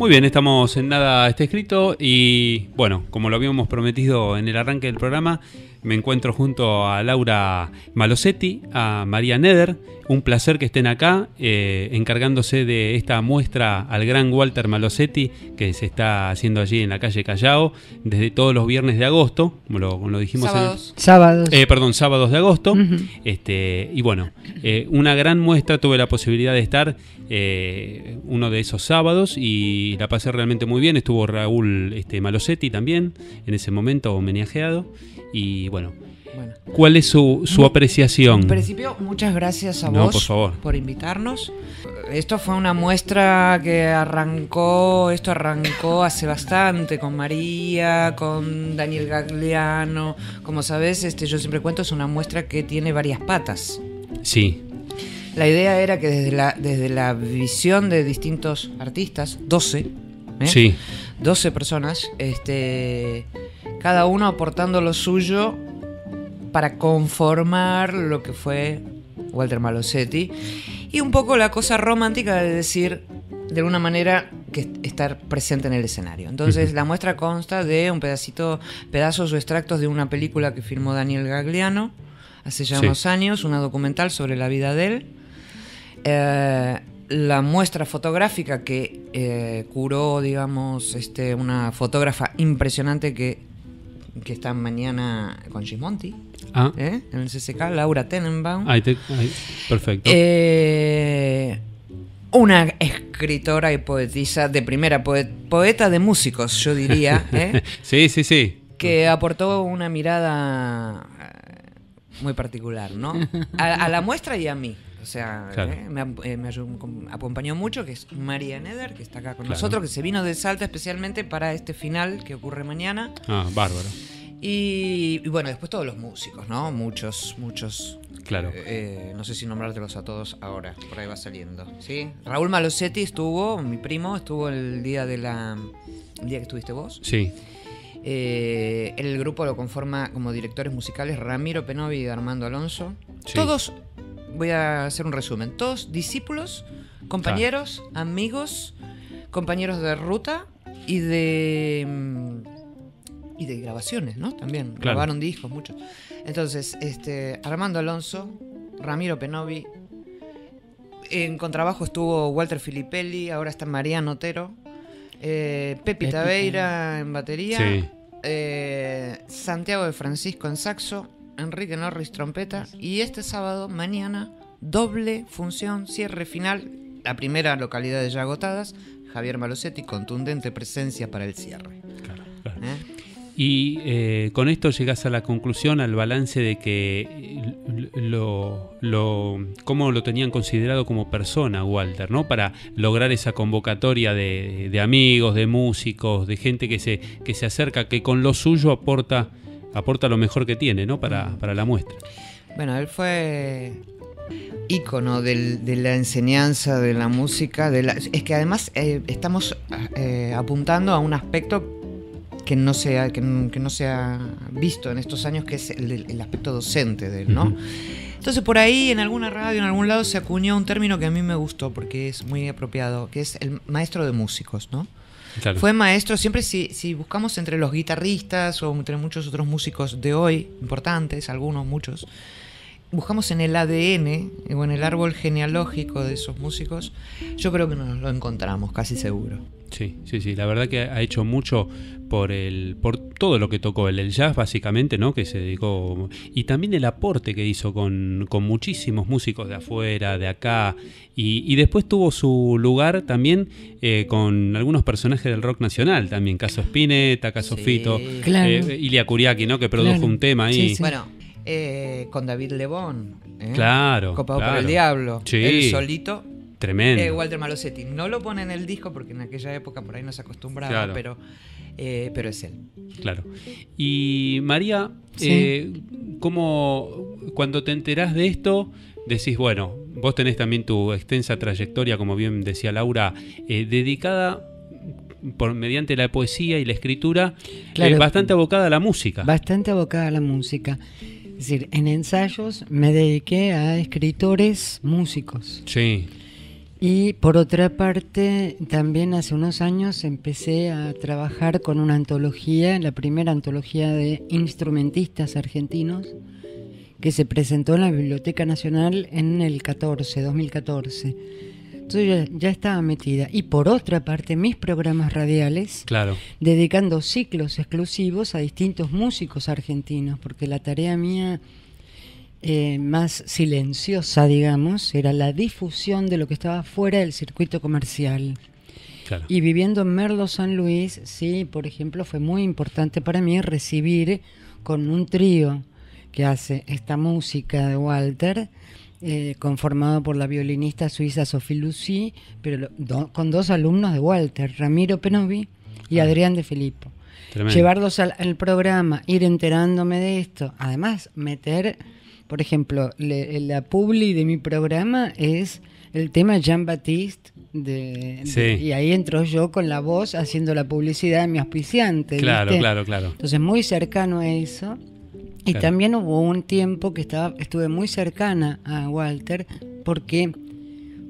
Muy bien, estamos en Nada está escrito y bueno, como lo habíamos prometido en el arranque del programa, me encuentro junto a Laura Malosetti, a María Neder. Un placer que estén acá encargándose de esta muestra al gran Walter Malosetti que se está haciendo allí en la calle Callao desde todos los viernes de agosto, como lo dijimos. Sábados de agosto. Uh-huh. Y bueno, una gran muestra. Tuve la posibilidad de estar uno de esos sábados y la pasé realmente muy bien. Estuvo Raúl Malosetti también en ese momento homenajeado. Y bueno, ¿cuál es su apreciación? En principio, muchas gracias a vos por favor, por invitarnos. Esto fue una muestra que arrancó hace bastante con María, con Daniel Gagliano. Como sabés, yo siempre cuento, es una muestra que tiene varias patas. Sí. La idea era que desde la visión de distintos artistas, 12, sí, 12 personas, cada uno aportando lo suyo para conformar lo que fue Walter Malosetti, y un poco la cosa romántica de decir, de alguna manera, que estar presente en el escenario. Entonces, la muestra consta de un pedazos o extractos de una película que filmó Daniel Gagliano hace ya unos años, una documental sobre la vida de él. La muestra fotográfica que curó, digamos, una fotógrafa impresionante que está mañana con Gismonti, en el CCK, Laura Tenenbaum. Perfecto. Una escritora y poetisa de primera, poeta de músicos, yo diría. Sí. Que aportó una mirada muy particular, ¿no? A la muestra y a mí. O sea, claro. Me acompañó mucho, que es María Neder, que está acá con nosotros, que se vino de Salta especialmente para este final que ocurre mañana. Bárbaro. Y bueno, después todos los músicos, ¿no? Muchos. Claro. No sé si nombrártelos a todos ahora, por ahí va saliendo, ¿sí? Raúl Malosetti estuvo, mi primo, estuvo el día que estuviste vos. Sí. El grupo lo conforma como directores musicales Ramiro Penovi y Armando Alonso. Sí. Todos, voy a hacer un resumen, todos discípulos, compañeros, amigos, compañeros de ruta y de grabaciones, ¿no? También grabaron discos, muchos. Entonces, Armando Alonso, Ramiro Penovi, en contrabajo estuvo Walter Filippelli, ahora está Mariano Otero, Pepi Taveira en batería, Santiago de Francisco en saxo, Enrique Norris trompeta, y este sábado, mañana, doble función, cierre final, la primera localidad ya agotadas, Javier Malosetti, contundente presencia para el cierre. Claro. Y con esto llegás a la conclusión, al balance de que cómo lo tenían considerado como persona Walter, ¿no? Para lograr esa convocatoria de amigos, de músicos, de gente que se acerca, que con lo suyo aporta lo mejor que tiene, ¿no? Para la muestra. Bueno, él fue ícono de la enseñanza de la música. Es que además estamos apuntando a un aspecto que no se ha visto en estos años, que es el aspecto docente de él, ¿no? Uh-huh. Entonces, por ahí, en alguna radio, en algún lado, se acuñó un término que a mí me gustó, porque es muy apropiado, que es el maestro de músicos, ¿no? Claro. Fue maestro, siempre si buscamos entre los guitarristas o entre muchos otros músicos de hoy, importantes, muchos, buscamos en el ADN o en el árbol genealógico de esos músicos, yo creo que nos lo encontramos, casi seguro. Sí, la verdad que ha hecho mucho por todo lo que tocó el jazz, básicamente, ¿no? Que se dedicó, y también el aporte que hizo con muchísimos músicos de afuera, de acá, y después tuvo su lugar también con algunos personajes del rock nacional también, caso Spinetta, caso Fito, Ilia Kuriaki, ¿no? Que produjo un tema ahí. Sí. Bueno, con David Lebón, Copado por el Diablo, él solito. Tremendo. Walter Malosetti no lo pone en el disco porque en aquella época por ahí no se acostumbraba, pero es él. Claro. Y María, ¿cómo, cuando te enterás de esto, decís, bueno, vos tenés también tu extensa trayectoria, como bien decía Laura, dedicada mediante la poesía y la escritura, bastante abocada a la música? Bastante abocada a la música. Es decir, en ensayos me dediqué a escritores músicos. Sí. Y por otra parte, también hace unos años empecé a trabajar con una antología, la primera antología de instrumentistas argentinos, que se presentó en la Biblioteca Nacional en el 2014. Entonces ya estaba metida. Y por otra parte, mis programas radiales, Claro. dedicando ciclos exclusivos a distintos músicos argentinos, porque la tarea mía más silenciosa, digamos, era la difusión de lo que estaba fuera del circuito comercial. Claro. Y viviendo en Merlo, San Luis, sí, por ejemplo, fue muy importante para mí recibir con un trío que hace esta música de Walter, conformado por la violinista suiza Sophie Lucy, pero con 2 alumnos de Walter, Ramiro Penovi y Adrián de Filippo. Tremendo. Llevarlos al programa, ir enterándome de esto, además meter, por ejemplo, la publi de mi programa es el tema Jean-Baptiste, Sí. y ahí entro yo con la voz haciendo la publicidad de mi auspiciante. Claro, ¿viste? claro. Entonces muy cercano a eso. Y Claro. también hubo un tiempo que estuve muy cercana a Walter, porque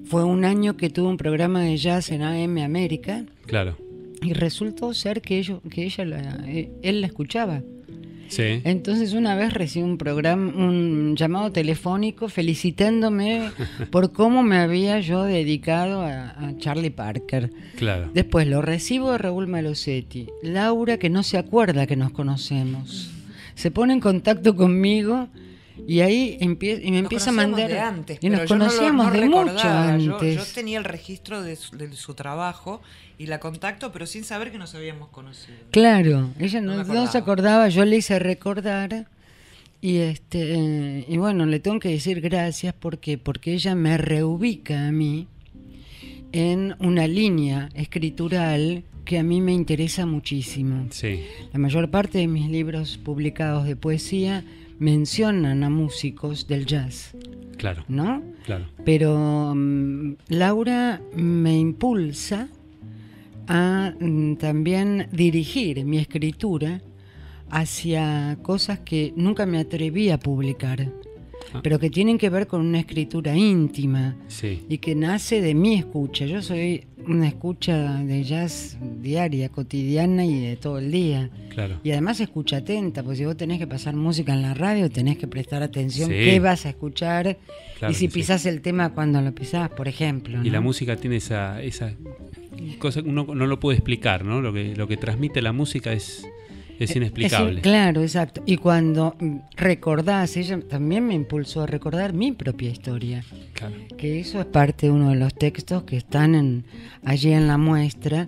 fue un año que tuve un programa de jazz en AM América, Claro. y resultó ser que él la escuchaba. Sí. Entonces una vez recibí un llamado telefónico felicitándome por cómo me había yo dedicado a Charlie Parker. Claro. Después lo recibo de Raúl Malosetti. Laura, que no se acuerda que nos conocemos, se pone en contacto conmigo y ahí me empieza a mandar. De antes, y nos pero yo conocíamos no de recordaba. mucho antes. Yo tenía el registro de su trabajo y la contacto, pero sin saber que nos habíamos conocido. Claro, ella No me no acordaba. se acordaba, yo le hice recordar y bueno, le tengo que decir gracias porque ella me reubica a mí en una línea escritural que a mí me interesa muchísimo. Sí. La mayor parte de mis libros publicados de poesía mencionan a músicos del jazz, Claro. ¿no? Claro. Pero Laura me impulsa a también dirigir mi escritura hacia cosas que nunca me atreví a publicar, pero que tienen que ver con una escritura íntima Sí. y que nace de mi escucha. Yo soy una escucha de jazz diaria, cotidiana y de todo el día. Claro. Y además escucha atenta, porque si vos tenés que pasar música en la radio, tenés que prestar atención Sí. qué vas a escuchar, Claro y si que sí. pisás el tema cuando lo pisás, por ejemplo. Y ¿no? la música tiene esa cosa que uno no lo puede explicar, ¿no? Lo que transmite la música es inexplicable. Claro, exacto. Y cuando recordás, ella también me impulsó a recordar mi propia historia, Claro. que eso es parte de uno de los textos que están allí en la muestra,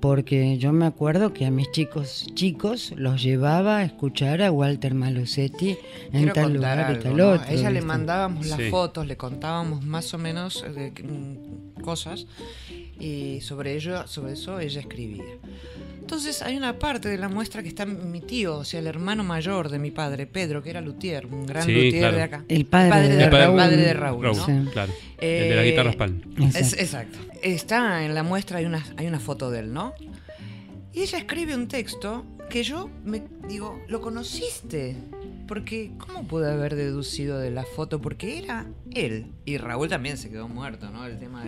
porque yo me acuerdo que a mis chicos los llevaba a escuchar a Walter Malosetti en Quiero tal contar lugar y algo, tal ¿no? otro. A ella le ¿viste? mandábamos las Sí. fotos, le contábamos más o menos de cosas y sobre eso ella escribía. Entonces hay una parte de la muestra que está mi tío, o sea, el hermano mayor de mi padre, Pedro, que era luthier, un gran Sí, luthier claro. de acá. El padre de El Raúl. padre de Raúl, ¿no? Sí. Claro. El de la guitarra Spalm. Exacto. Exacto. Está en la muestra, hay una foto de él, ¿no? Y ella escribe un texto que yo me digo, ¿lo conociste? Porque, ¿cómo pude haber deducido de la foto? Porque era él. Y Raúl también se quedó muerto, ¿no? El tema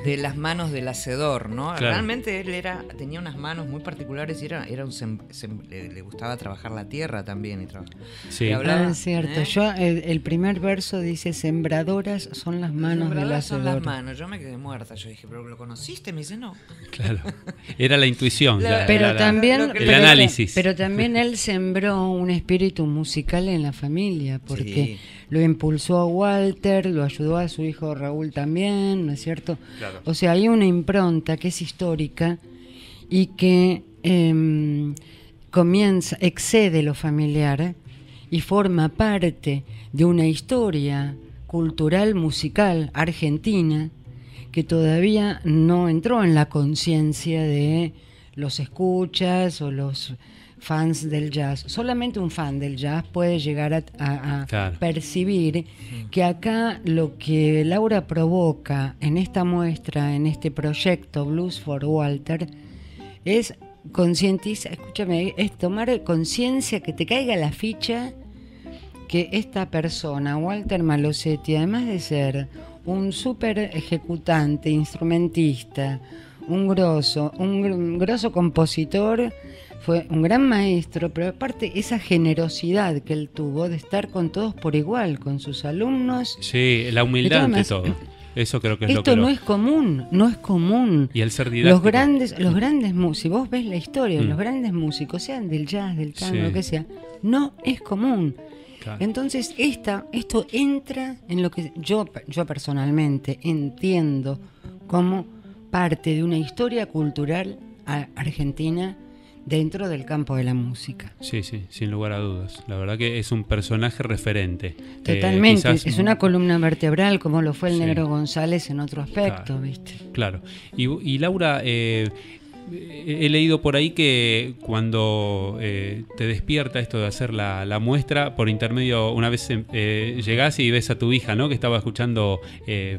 de las manos del hacedor, ¿no? Claro. Realmente él tenía unas manos muy particulares y le gustaba trabajar la tierra también. Sí. Y hablaba, Es cierto. ¿eh? Yo el primer verso dice: sembradoras son las manos del Sembradoras son las hacedor. manos. Yo me quedé muerta. Yo dije, ¿pero lo conociste? Me dice, no. Claro. Era la intuición. Pero era también lo que- el análisis. Pero también él sembró un espíritu musical en la familia, porque Sí. lo impulsó a Walter, lo ayudó a su hijo Raúl también, ¿no es cierto? Claro. O sea, hay una impronta que es histórica y que excede lo familiar y forma parte de una historia cultural, musical, argentina, que todavía no entró en la conciencia de los escuchas o los fans del jazz. Solamente un fan del jazz puede llegar a Claro. percibir que acá lo que Laura provoca en esta muestra, en este proyecto Blues for Walter, es concientizar, escúchame, es tomar conciencia, que te caiga la ficha que esta persona, Walter Malosetti, además de ser un súper ejecutante, instrumentista, un grosso compositor, fue un gran maestro, pero aparte esa generosidad que él tuvo de estar con todos por igual, con sus alumnos. Sí, la humildad ante todo. Eso creo que es lo que... Esto no es común. Y el ser didáctico. Los grandes músicos, si vos ves la historia, los grandes músicos, sean del jazz, del tango, Sí. lo que sea, no es común. Claro. Entonces esto entra en lo que yo personalmente entiendo como parte de una historia cultural argentina dentro del campo de la música. Sí, sin lugar a dudas. La verdad que es un personaje referente. Totalmente, Quizás es una columna vertebral como lo fue el Sí. Negro González en otro aspecto, Claro. ¿viste? Claro. Y Laura, he leído por ahí que cuando te despierta esto de hacer la muestra, por intermedio, una vez llegás y ves a tu hija, ¿no? Que estaba escuchando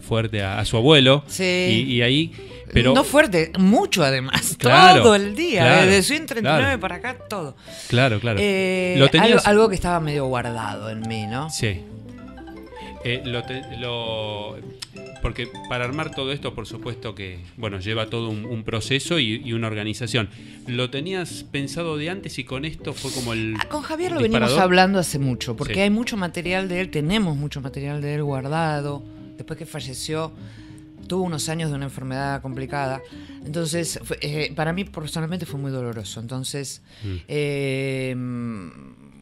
fuerte a su abuelo. Sí. Y ahí... Pero, no fuerte, mucho además, Claro, todo el día, claro, desde su 39 claro. para acá, todo. Claro. Algo, tenías? algo que estaba medio guardado en mí, ¿no? Sí. Porque para armar todo esto, por supuesto que, bueno, lleva todo un proceso y una organización. ¿Lo tenías pensado de antes y con esto fue como el Con Javier lo disparador? venimos hablando hace mucho, porque Sí. hay mucho material de él, tenemos mucho material de él guardado. Después que falleció, tuvo unos años de una enfermedad complicada. Entonces, para mí personalmente fue muy doloroso. Entonces,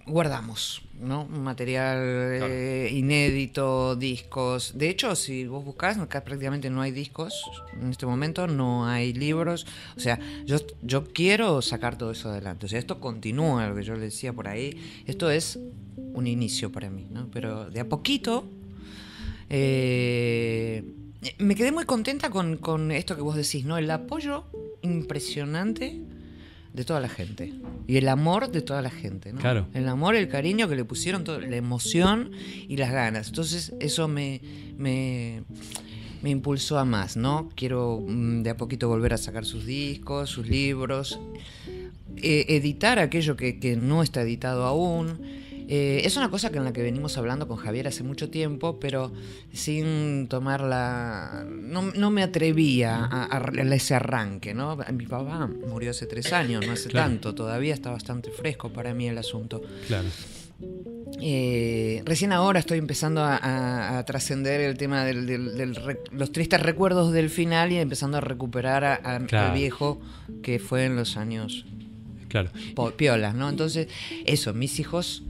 guardamos, ¿no? Un material Claro. inédito, discos. De hecho, si vos buscás, acá prácticamente no hay discos en este momento, no hay libros. O sea, yo quiero sacar todo eso adelante. O sea, esto continúa, lo que yo le decía por ahí. Esto es un inicio para mí, ¿no? Pero de a poquito... me quedé muy contenta con esto que vos decís, ¿no? El apoyo impresionante de toda la gente. Y el amor de toda la gente, ¿no? Claro. El amor, el cariño que le pusieron, la emoción y las ganas. Entonces, eso me impulsó a más, ¿no? Quiero de a poquito volver a sacar sus discos, sus libros, editar aquello que no está editado aún. Es una cosa en la que venimos hablando con Javier hace mucho tiempo, pero sin tomarla... No me atrevía a ese arranque, ¿no? Mi papá murió hace 3 años, no hace Claro. tanto. Todavía está bastante fresco para mí el asunto. Claro. Recién ahora estoy empezando a trascender el tema los tristes recuerdos del final y empezando a recuperar Claro. al viejo que fue en los años Claro. piolas, ¿no? Entonces, eso, mis hijos...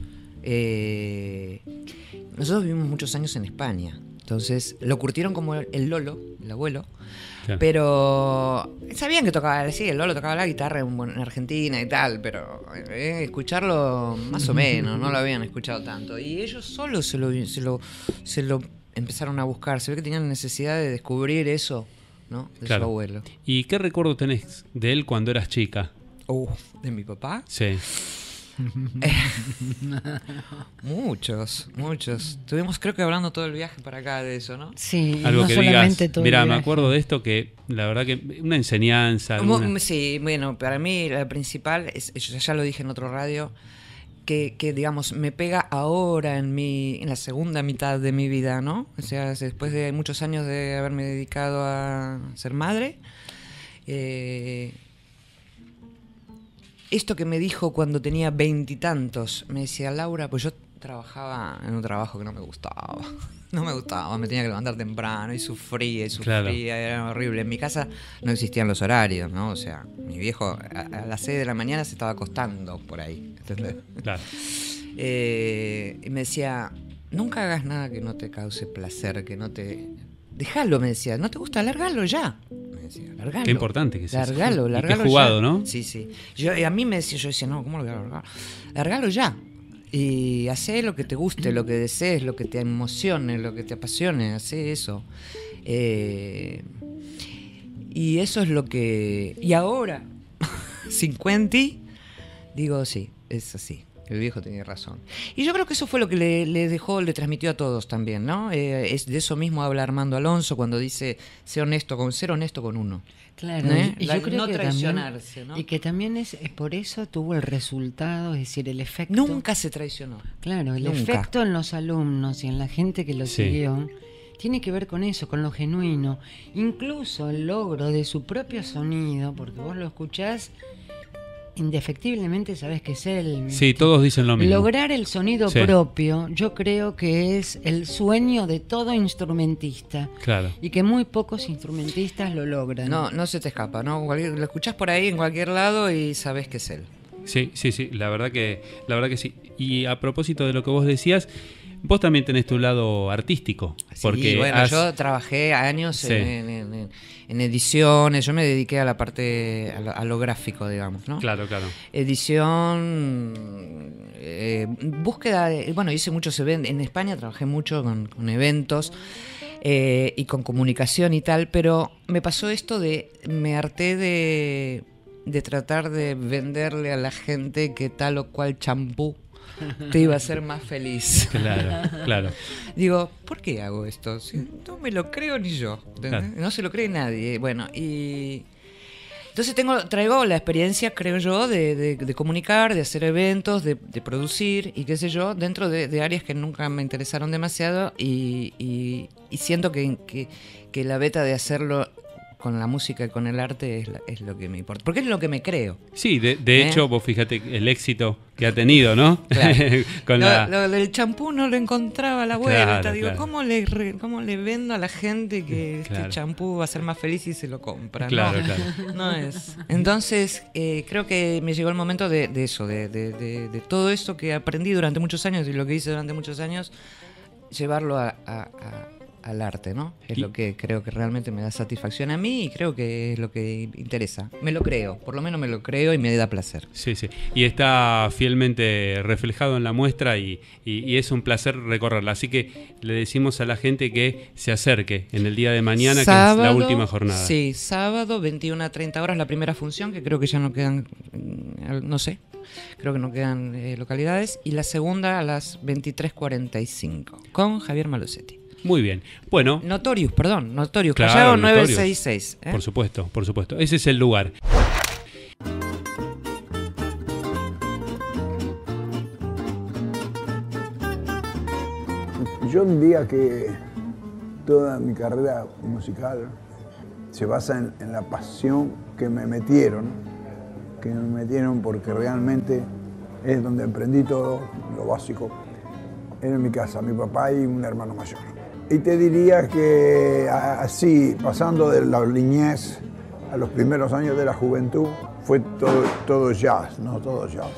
nosotros vivimos muchos años en España, entonces lo curtieron como el Lolo, el abuelo, Claro. pero sabían que tocaba, sí, el Lolo tocaba la guitarra en Argentina y tal, pero escucharlo más o menos, no lo habían escuchado tanto, y ellos solos se lo empezaron a buscar, se ve que tenían necesidad de descubrir eso, ¿no? De Claro. su abuelo. ¿Y qué recuerdo tenés de él cuando eras chica? ¿De mi papá? Sí. Muchos. Estuvimos creo que hablando todo el viaje para acá de eso, ¿no? Sí, Algo no que solamente digas, todo el mira, me viaje. acuerdo de esto que la verdad que una enseñanza. Sí, bueno, para mí la principal, ya lo dije en otro radio, que digamos, me pega ahora en la segunda mitad de mi vida, ¿no? O sea, después de muchos años de haberme dedicado a ser madre, esto que me dijo cuando tenía 20 y tantos, me decía, Laura, pues yo trabajaba en un trabajo que no me gustaba. No me gustaba, me tenía que levantar temprano y sufría, Claro. era horrible. En mi casa no existían los horarios, ¿no? O sea, mi viejo a las 6 de la mañana se estaba acostando por ahí, ¿entendés? Claro. Y me decía, nunca hagas nada que no te cause placer, que no te... Déjalo, me decía, ¿no te gusta? Largalo ya. Me decía, largalo. Qué importante que es eso. Largalo, Y qué largalo jugado, ya. ¿no? Sí. Y a mí me decía, yo decía, no, ¿cómo lo voy a largar? Largalo ya. Y hacé lo que te guste, lo que desees, lo que te emocione, lo que te apasione, hacé eso. Y eso es lo que... Y ahora, 50, digo, sí, es así. El viejo tenía razón. Y yo creo que eso fue lo que le transmitió a todos también, ¿no? Es de eso mismo habla Armando Alonso cuando dice ser honesto con uno. Claro, y yo creo no que traicionarse, también, ¿no? y que también es por eso tuvo el resultado, es decir, el efecto. Nunca se traicionó. Claro, el Nunca. efecto en los alumnos y en la gente que lo Sí. siguió tiene que ver con eso, con lo genuino. Incluso el logro de su propio sonido, porque vos lo escuchás, indefectiblemente sabés que es él. Sí, todos dicen lo mismo. Lograr el sonido propio, yo creo que es el sueño de todo instrumentista. Claro. Y que muy pocos instrumentistas lo logran. No se te escapa, ¿no? Lo escuchás por ahí en cualquier lado y sabés que es él. Sí, la verdad que sí. Y a propósito de lo que vos decías, vos también tenés tu lado artístico. Porque bueno, yo trabajé años en ediciones, yo me dediqué a la parte, a lo gráfico, digamos, ¿no? Claro. Edición, búsqueda, hice muchos eventos, en España trabajé mucho con eventos y con comunicación y tal, pero me pasó esto me harté de tratar de venderle a la gente que tal o cual champú te iba a hacer más feliz. Claro. Digo, ¿por qué hago esto? Si no me lo creo ni yo. Claro. No se lo cree nadie. Bueno, y entonces traigo la experiencia, creo yo, de comunicar, de hacer eventos, de producir y qué sé yo, dentro de áreas que nunca me interesaron demasiado y siento que la beta de hacerlo con la música y con el arte es lo que me importa. Porque es lo que me creo. Sí, de hecho, vos fíjate el éxito que ha tenido, ¿no? Claro. Lo del champú no lo encontraba a la vuelta. Claro, digo, claro. ¿Cómo le vendo a la gente que este champú va a ser más feliz si se lo compra? Claro. No es. Entonces, creo que me llegó el momento de eso, de todo esto que aprendí durante muchos años y lo que hice durante muchos años, llevarlo al arte, ¿no? Es lo que creo que realmente me da satisfacción a mí y creo que es lo que interesa. Me lo creo, por lo menos me lo creo y me da placer. Sí. Y está fielmente reflejado en la muestra y es un placer recorrerla. Así que le decimos a la gente que se acerque en el día de mañana, sábado, que es la última jornada. Sí, sábado, 21 a 30 horas, la primera función, que creo que ya no quedan, no sé, creo que no quedan localidades. Y la segunda a las 23:45, con Javier Malosetti. Muy bien. Bueno. Notorious, claro, Callao 966. Por supuesto. Ese es el lugar. Yo diría que toda mi carrera musical se basa en la pasión que me metieron porque realmente es donde aprendí todo lo básico. Era en mi casa, mi papá y un hermano mayor. Y te diría que así, pasando de la niñez a los primeros años de la juventud, fue todo jazz, ¿no? Todo jazz.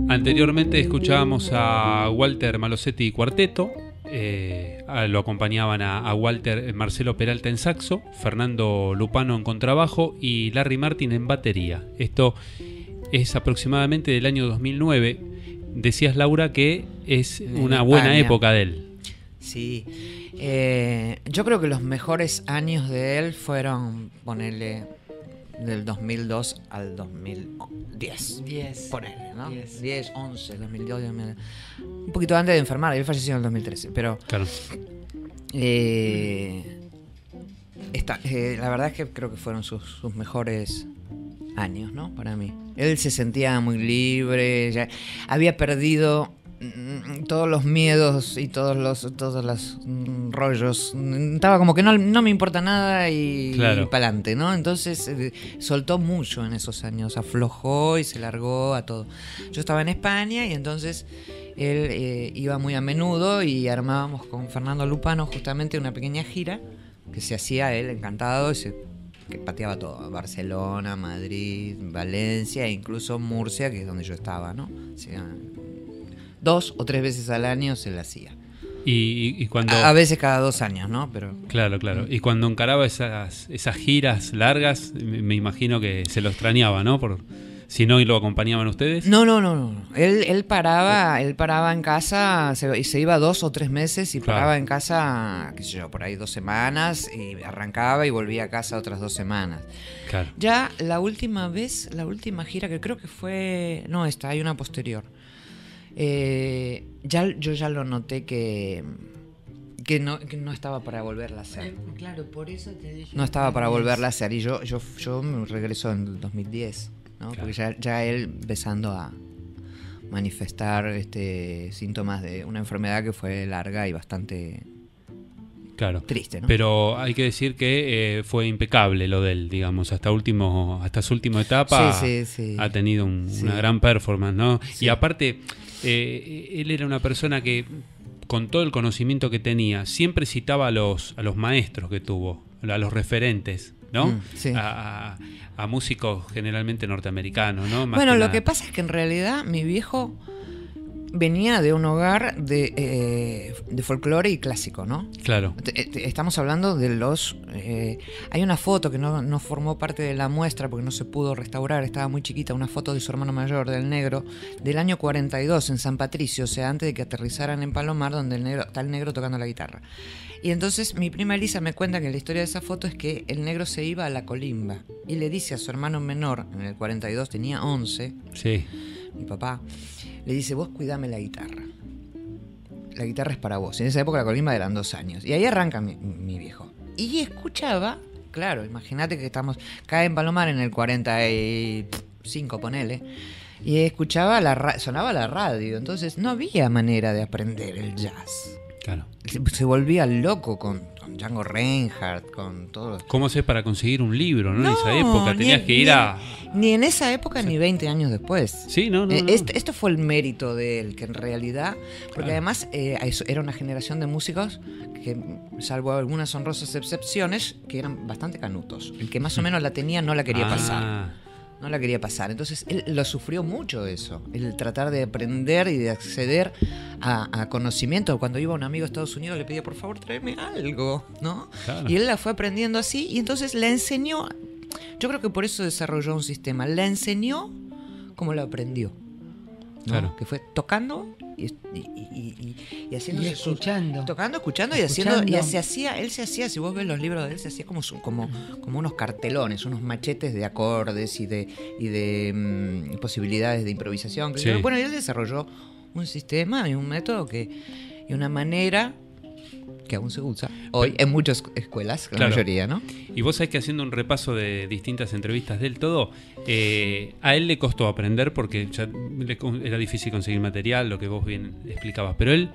Anteriormente escuchábamos a Walter Malosetti Cuarteto, lo acompañaban a Walter Marcelo Peralta en saxo, Fernando Lupano en contrabajo y Larry Martin en batería. Esto es aproximadamente del año 2009. Decías, Laura, que es una buena época de él. Sí, yo creo que los mejores años de él fueron, ponerle, del 2002 al 2010. 10. Ponele, ¿no? 10. 10, 11, 2002, 2000. Un poquito antes de enfermar, él falleció en el 2013. Pero Claro. la verdad es que creo que fueron sus mejores años, ¿no? Para mí. Él se sentía muy libre, ya había perdido todos los miedos y todos los rollos. Estaba como que no me importa nada y Claro. para adelante, ¿no? Entonces soltó mucho en esos años, aflojó y se largó a todo. Yo estaba en España y entonces él iba muy a menudo y armábamos con Fernando Lupano justamente una pequeña gira que se hacía él encantado y que pateaba todo, Barcelona, Madrid, Valencia e incluso Murcia, que es donde yo estaba, ¿no? O sea, 2 o 3 veces al año se la hacía. Y cuando... A veces cada 2 años, ¿no? Pero Claro, claro. Y cuando encaraba esas giras largas, me imagino que se lo extrañaba, ¿no? Si no, ¿y lo acompañaban ustedes? No. Él paraba en casa, se iba 2 o 3 meses y Claro. paraba en casa, qué sé yo, por ahí 2 semanas y arrancaba y volvía a casa otras 2 semanas. Claro. Ya la última gira que creo que fue, no esta, hay una posterior. Yo ya lo noté que no estaba para volverla a hacer. Claro, por eso te dije. No estaba para volverla a hacer y yo me regreso en el 2010, ¿no? Claro. Porque ya él empezando a manifestar síntomas de una enfermedad que fue larga y bastante Claro. triste, ¿no? Pero hay que decir que fue impecable lo de él, digamos, hasta su última etapa Sí. ha tenido Sí. una gran performance, ¿no? Sí. Y aparte, él era una persona que, con todo el conocimiento que tenía, siempre citaba a los maestros que tuvo, a los referentes, ¿no? Sí. A músicos generalmente norteamericanos, ¿no? Más Bueno, que lo nada. que pasa es que en realidad mi viejo venía de un hogar de folclore y clásico, ¿no? Claro. Estamos hablando de los... hay una foto que no formó parte de la muestra porque no se pudo restaurar, estaba muy chiquita, una foto de su hermano mayor, del negro, del año 42 en San Patricio, o sea, antes de que aterrizaran en Palomar, donde está el negro tocando la guitarra. Y entonces mi prima Elisa me cuenta que la historia de esa foto es que el negro se iba a la colimba y le dice a su hermano menor, en el 42 tenía 11, Sí. mi papá, le dice, vos cuidame la guitarra. La guitarra es para vos. En esa época la colimba eran 2 años. Y ahí arranca mi viejo. Y escuchaba, claro, imagínate que cae en Palomar en el 45, ponele. Y escuchaba, sonaba la radio. Entonces no había manera de aprender el jazz. Claro. Se volvía loco con Django Reinhardt, con todos. ¿Cómo sé para conseguir un libro, no? En No, esa época tenías que ir a... Ni en esa época ni 20 años después. Sí, no. Esto fue el mérito de él, que en realidad, porque además era una generación de músicos que, salvo algunas honrosas excepciones, que eran bastante canutos. El que más o menos la tenía no la quería pasar. No la quería pasar. Entonces él lo sufrió mucho eso, el tratar de aprender y de acceder a conocimiento. Cuando iba un amigo a Estados Unidos le pedía, por favor, tráeme algo, ¿no? Claro. Y él la fue aprendiendo así y entonces la enseñó. Yo creo que por eso desarrolló un sistema. La enseñó como la aprendió, ¿no? Claro. Que fue tocando y haciendo Y escuchando. tocando, escuchando y haciendo. Y él se hacía, si vos ves los libros de él, se hacía como unos cartelones, unos machetes de acordes y de posibilidades de improvisación. Sí. Bueno, y él desarrolló un sistema y un método y una manera que aún se usa hoy en muchas escuelas, la mayoría, ¿no? Y vos sabés que haciendo un repaso de distintas entrevistas del todo, a él le costó aprender porque ya era difícil conseguir material, lo que vos bien explicabas, pero él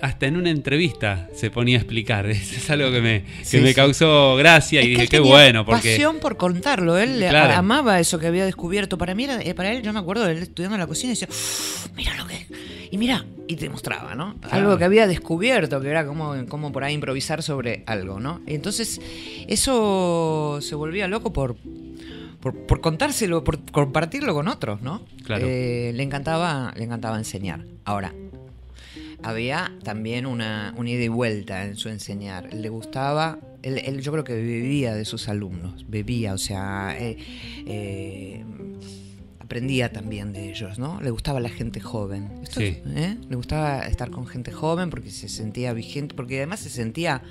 hasta en una entrevista se ponía a explicar. Eso es algo que me causó gracia y dije, qué bueno. Porque pasión por contarlo. Él amaba eso que había descubierto. Para mí, para él, yo me acuerdo de él estudiando en la cocina y decía, mira lo que es. Y mira, y te mostraba, ¿no? Claro. Algo que había descubierto, que era como por ahí improvisar sobre algo, ¿no? Y entonces, eso se volvía loco por contárselo, por compartirlo con otros, ¿no? Claro. Le encantaba enseñar. Ahora, había también una ida y vuelta en su enseñar. Le gustaba, él yo creo que bebía de sus alumnos, o sea, aprendía también de ellos, ¿no? Le gustaba la gente joven. Sí. Le gustaba estar con gente joven porque se sentía vigente, porque además se sentía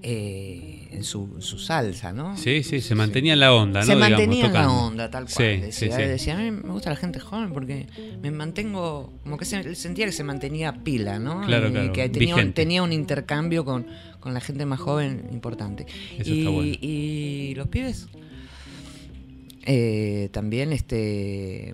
en su salsa, ¿no? Sí, se mantenía en la onda, ¿no? Se mantenía en la onda, tal cual. Sí, decía, a mí me gusta la gente joven porque me mantengo, como que sentía que se mantenía pila, ¿no? Claro, y que vigente. tenía un intercambio con la gente más joven importante. Eso está bueno. Y los pibes también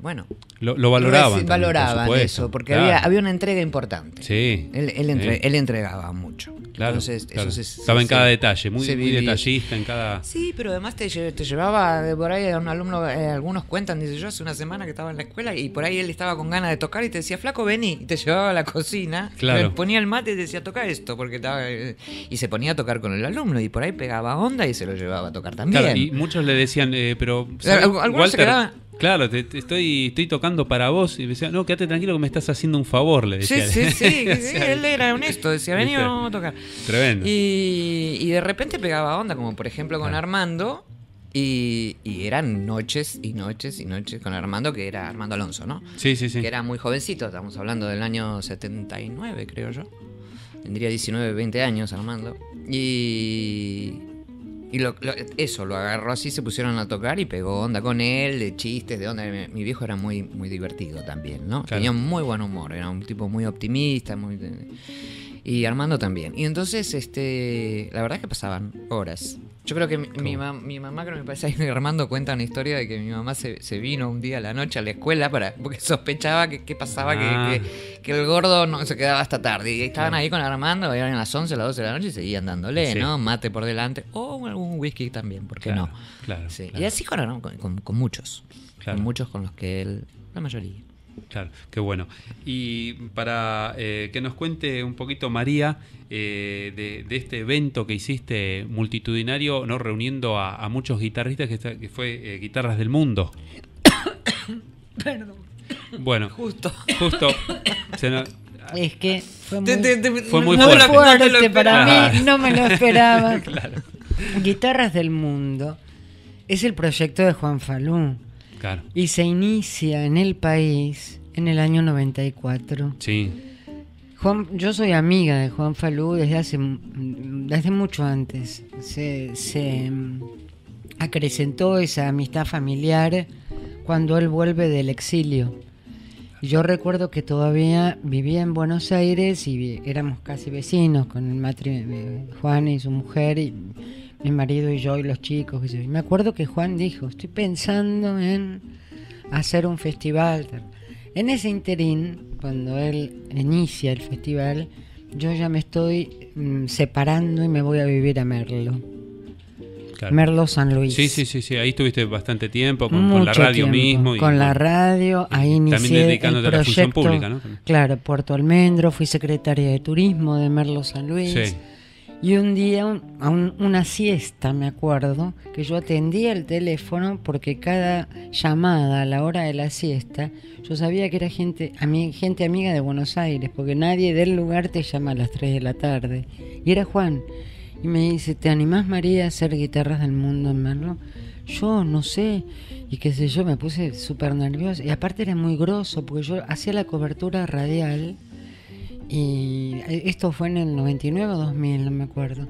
bueno, lo valoraban. Valoraban por eso, porque claro. había una entrega importante. Sí. Él entregaba mucho. Claro, Entonces, claro. Eso estaba en cada detalle, muy vivía. detallista en cada... Sí, pero además te llevaba por ahí a un alumno, algunos cuentan, dice, yo hace una semana que estaba en la escuela y por ahí él estaba con ganas de tocar y te decía, flaco, vení, y te llevaba a la cocina, claro. ponía el mate y te decía, toca esto, porque estaba... y se ponía a tocar con el alumno y por ahí pegaba onda y se lo llevaba a tocar también. Claro, y muchos le decían, pero... Algunos Walter, se quedaban... Claro, estoy tocando para vos. Y me decía, no, quédate tranquilo que me estás haciendo un favor, le decía. Sí, él era honesto, decía, vení, vamos a tocar. Tremendo. Y de repente pegaba onda, como por ejemplo con Armando, y eran noches y noches y noches con Armando, que era Armando Alonso, ¿no? Sí. Que era muy jovencito, estamos hablando del año 79, creo yo. Tendría 19, 20 años Armando. Y eso, lo agarró así, se pusieron a tocar y pegó onda con él, de chistes, de onda. Mi viejo era muy, muy divertido también, ¿no? Claro. Tenía muy buen humor, era un tipo muy optimista, y Armando también. Y entonces, la verdad es que pasaban horas. Yo creo que mi mamá, creo que me parece que Armando cuenta una historia de que mi mamá se vino un día a la noche a la escuela porque sospechaba que pasaba, que el gordo no se quedaba hasta tarde. Y estaban ahí con Armando, eran las 11, las 12 de la noche y seguían dándole, Sí. ¿no? Mate por delante. O algún whisky también, ¿por qué no? Claro, Sí. claro. Y así con muchos. Claro. Con muchos con los que él, la mayoría. Claro, qué bueno. Y para que nos cuente un poquito, María, de este evento que hiciste multitudinario, ¿no? Reuniendo a muchos guitarristas, que fue Guitarras del Mundo. Perdón. Bueno, Justo. se nos- Es que fue muy, Fue muy muy fuerte. fuerte para mí, Claro. no me lo esperaba. Guitarras del Mundo es el proyecto de Juan Falú Claro. y se inicia en el país en el año 94. Sí. Yo soy amiga de Juan Falú desde mucho antes. Se acrecentó esa amistad familiar cuando él vuelve del exilio. Yo recuerdo que todavía vivía en Buenos Aires y éramos casi vecinos con Juan y su mujer y mi marido y yo y los chicos. Y me acuerdo que Juan dijo, estoy pensando en hacer un festival. En ese interín, cuando él inicia el festival, yo ya me estoy separando y me voy a vivir a Merlo. Claro. Merlo San Luis. Sí. Ahí estuviste bastante tiempo con la Mucho radio tiempo, mismo. Y, con la radio, ahí también inicié dedicándote el a la función proyecto. pública, ¿no? Claro, Puerto Almendro, fui secretaria de turismo de Merlo San Luis. Sí. Y un día, una siesta, me acuerdo, que yo atendía el teléfono porque cada llamada a la hora de la siesta, yo sabía que era gente amiga de Buenos Aires, porque nadie del lugar te llama a las 3 de la tarde. Y era Juan. Y me dice, ¿te animás, María, a hacer Guitarras del Mundo en Merlo? Yo no sé. Y qué sé yo, me puse súper nerviosa. Y aparte era muy grosso, porque yo hacía la cobertura radial. Y esto fue en el 99 o 2000, no me acuerdo.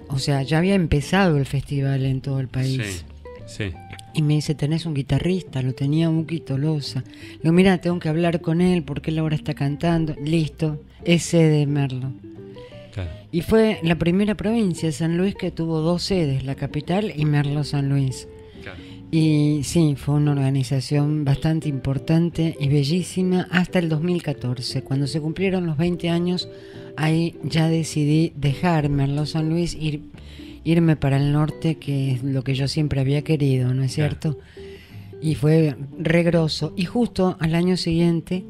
O sea, ya había empezado el festival en todo el país. Sí. Y me dice, ¿tenés un guitarrista? Lo tenía Buki Tolosa. Le digo, mira, tengo que hablar con él porque él ahora está cantando. Listo, es sede de Merlo. Claro. Y fue la primera provincia, San Luis, que tuvo 2 sedes, la capital y Merlo San Luis. Claro. Y sí, fue una organización bastante importante y bellísima hasta el 2014. Cuando se cumplieron los 20 años, ahí ya decidí dejar Merlo San Luis, irme para el norte, que es lo que yo siempre había querido, ¿no es cierto? Y fue regroso. Y justo al año siguiente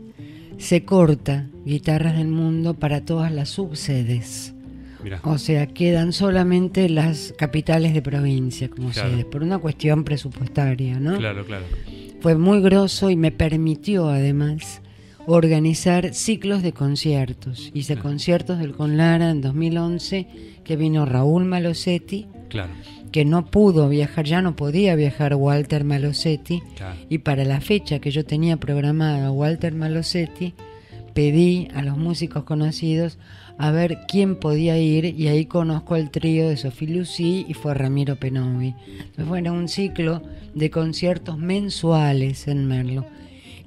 se corta Guitarras del Mundo para todas las subsedes. Mirá. O sea, quedan solamente las capitales de provincia como Claro. sedes, por una cuestión presupuestaria, ¿no? Claro. Fue muy grosso y me permitió además organizar ciclos de conciertos. Hice conciertos del Conlara en 2011, que vino Raúl Malosetti, Claro. que no pudo viajar, ya no podía viajar Walter Malosetti, Claro. y para la fecha que yo tenía programada Walter Malosetti, pedí a los músicos conocidos a ver quién podía ir, y ahí conozco el trío de Sophie Lucy y fue Ramiro Penovi. Entonces fue un ciclo de conciertos mensuales en Merlo.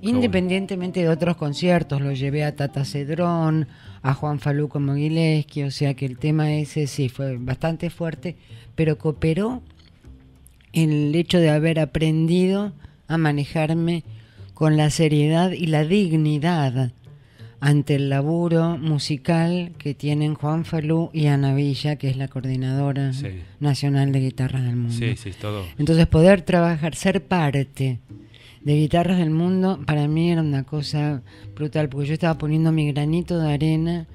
Independientemente de otros conciertos, lo llevé a Tata Cedrón, a Juan Falú como Gillespie, o sea que el tema ese sí fue bastante fuerte, pero cooperó el hecho de haber aprendido a manejarme con la seriedad y la dignidad ante el laburo musical que tienen Juan Falú y Ana Villa, que es la coordinadora nacional de Guitarras del Mundo. Sí, todo. Entonces poder trabajar, ser parte de Guitarras del Mundo, para mí era una cosa brutal, porque yo estaba poniendo mi granito de arena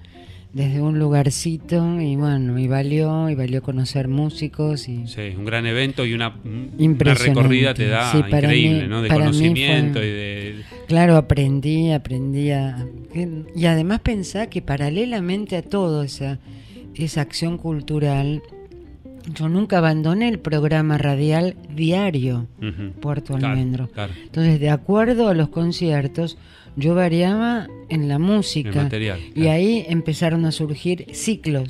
desde un lugarcito y bueno, y valió conocer músicos. Y sí, un gran evento y una impresionante. recorrida te da Sí, para increíble, mí, ¿no? De para mí conocimiento fue, y de... Claro, aprendí y además pensá que paralelamente a toda esa acción cultural, yo nunca abandoné el programa radial diario Puerto Almendro. Claro. Entonces, de acuerdo a los conciertos, yo variaba en la música. El material, y ahí empezaron a surgir ciclo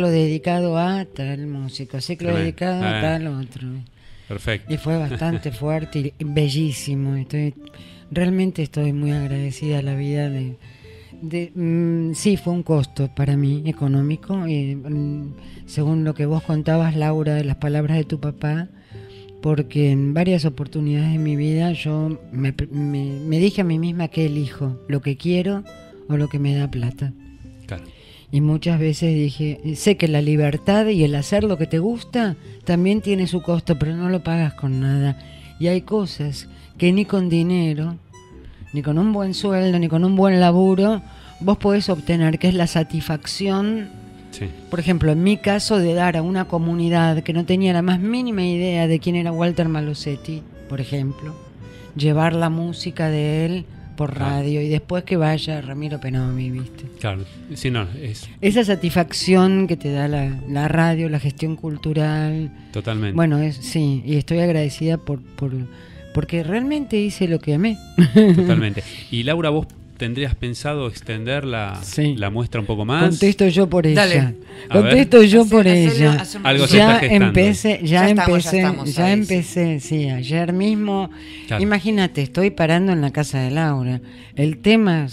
dedicado a tal músico, ciclo dedicado a tal otro. Perfecto. Y fue bastante fuerte y bellísimo. Realmente estoy muy agradecida a la vida sí, fue un costo para mí económico, según lo que vos contabas, Laura, de las palabras de tu papá, porque en varias oportunidades de mi vida yo me dije a mí misma que elijo, lo que quiero o lo que me da plata. Claro. Y muchas veces dije, sé que la libertad y el hacer lo que te gusta también tiene su costo, pero no lo pagas con nada. Y hay cosas que ni con dinero, ni con un buen sueldo, ni con un buen laburo, vos podés obtener, que es la satisfacción, por ejemplo, en mi caso, de dar a una comunidad que no tenía la más mínima idea de quién era Walter Malosetti, por ejemplo, llevar la música de él por radio y después que vaya Ramiro Penomi, ¿viste? Claro, sí, no, es Esa satisfacción que te da la radio, la gestión cultural. totalmente. Bueno, sí, y estoy agradecida porque realmente hice lo que amé. Totalmente. Y Laura, ¿vos tendrías pensado extender la muestra un poco más? Contesto yo por ella. Dale. Contesto yo por ella. Algo se está gestando. Ya empecé, sí, ayer mismo. Claro. Imagínate, estoy parando en la casa de Laura. El tema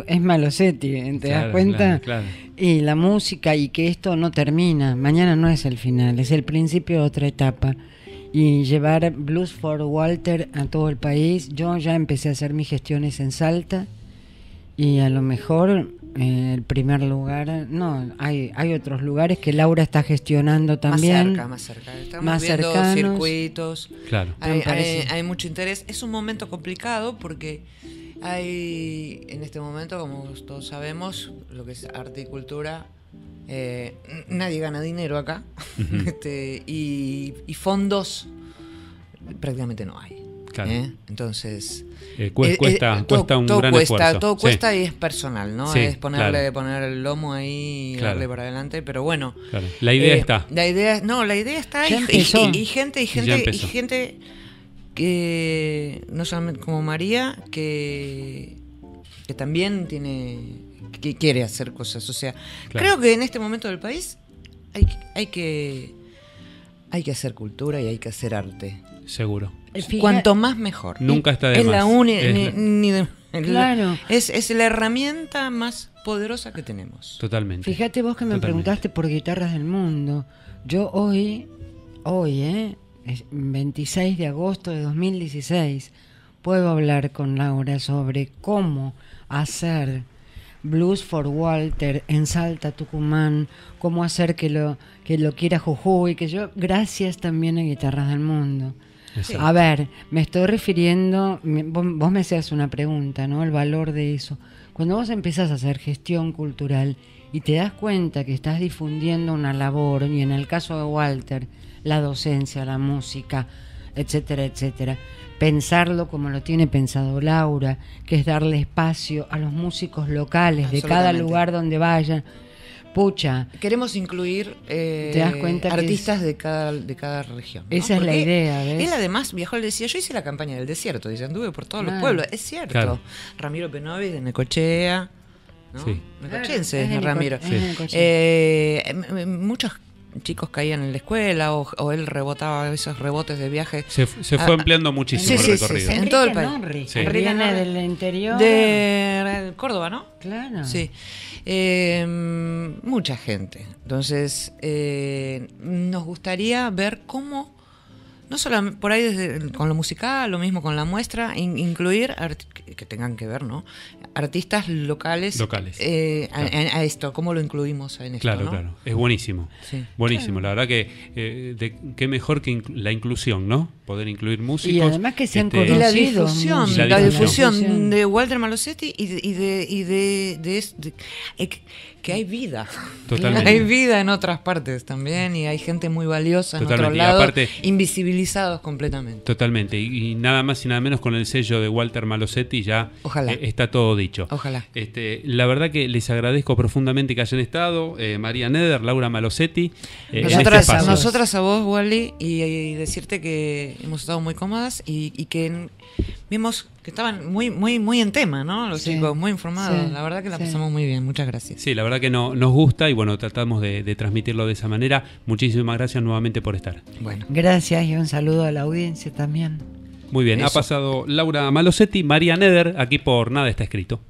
es Malosetti, ¿te das cuenta? Claro. Y la música, y que esto no termina. Mañana no es el final, es el principio de otra etapa. Y llevar Blues for Walter a todo el país. Yo ya empecé a hacer mis gestiones en Salta y a lo mejor el primer lugar, no, hay otros lugares que Laura está gestionando también. Más cerca. Estamos más viendo cercanos. circuitos. Claro. Hay mucho interés. Es un momento complicado porque hay, en este momento, como todos sabemos, lo que es arte y cultura, nadie gana dinero acá. Y fondos prácticamente no hay. Claro. Entonces Cuesta un todo gran cuesta, esfuerzo. todo Sí. cuesta y es personal, ¿no? Sí, Es poner claro. el lomo ahí y Claro. darle para adelante, pero bueno. Claro. La idea está. La idea está Ya y empezó. gente que no solamente como María que también que quiere hacer cosas. O sea, Claro. creo que en este momento del país hay que hacer cultura y hay que hacer arte. Seguro. Cuanto más mejor. Nunca está de es la más. Claro. Es la herramienta más poderosa que tenemos. Totalmente. Fíjate vos que me Totalmente. preguntaste por Guitarras del Mundo. Yo hoy, es 26 de agosto de 2016, puedo hablar con Laura sobre cómo hacer Blues for Walter en Salta, Tucumán, cómo hacer que lo quiera Jujuy, que yo, gracias también a Guitarras del Mundo. Exacto. A ver, me estoy refiriendo, vos me hacías una pregunta, ¿no? El valor de eso. Cuando vos empezás a hacer gestión cultural y te das cuenta que estás difundiendo una labor, y en el caso de Walter, la docencia, la música, etcétera, etcétera, pensarlo como lo tiene pensado Laura, que es darle espacio a los músicos locales de cada Absolutamente. lugar donde vayan. Pucha, Queremos incluir ¿te das cuenta que artistas de cada región, ¿no? esa es la Porque idea, ¿ves? Él además viajó, él decía, yo hice la campaña del desierto, dice, anduve por todos los Claro. pueblos. Es cierto. Claro. Ramiro Penovi de Necochea, ¿no? Sí. Necochense, Es de Ramiro. Neco- es de Necochea. Muchos chicos caían en la escuela o él rebotaba esos rebotes de viaje. Se fue ampliando muchísimo sí, el sí, recorrido. sí. En todo el país. Norris, Sí. que viene del interior. De Córdoba, ¿no? Claro. Sí. Mucha gente. Entonces, nos gustaría ver cómo, no solo por ahí con lo musical, lo mismo con la muestra, incluir que tengan que ver, ¿no? Artistas locales. Locales. A esto, cómo lo incluimos en esto, Claro, ¿no? claro. Es buenísimo. Sí. Buenísimo. La verdad que qué mejor que la inclusión, ¿no? Poder incluir músicos. Y además que sean Y la conocidos. difusión, Y la la difusión. difusión de Walter Malosetti que hay vida. Totalmente. Hay vida en otras partes también y hay gente muy valiosa en Totalmente. otros Y lados, aparte- invisibilizados completamente. Totalmente. Y nada más y nada menos con el sello de Walter Malosetti ya Ojalá. Está todo dicho. Ojalá. La verdad que les agradezco profundamente que hayan estado. María Neder, Laura Malosetti. En este espacio. Nosotras a vos, Wally, y decirte que hemos estado muy cómodas y que vimos que estaban muy en tema, ¿no? Los Sí, chicos, muy informados. sí, La verdad que la sí. pasamos muy bien. Muchas gracias. Sí, la verdad que nos gusta y bueno, tratamos de transmitirlo de esa manera. Muchísimas gracias nuevamente por estar. Bueno. Gracias y un saludo a la audiencia también. Muy bien, ha Eso. pasado Laura Malosetti, María Neder, aquí por Nada Está Escrito.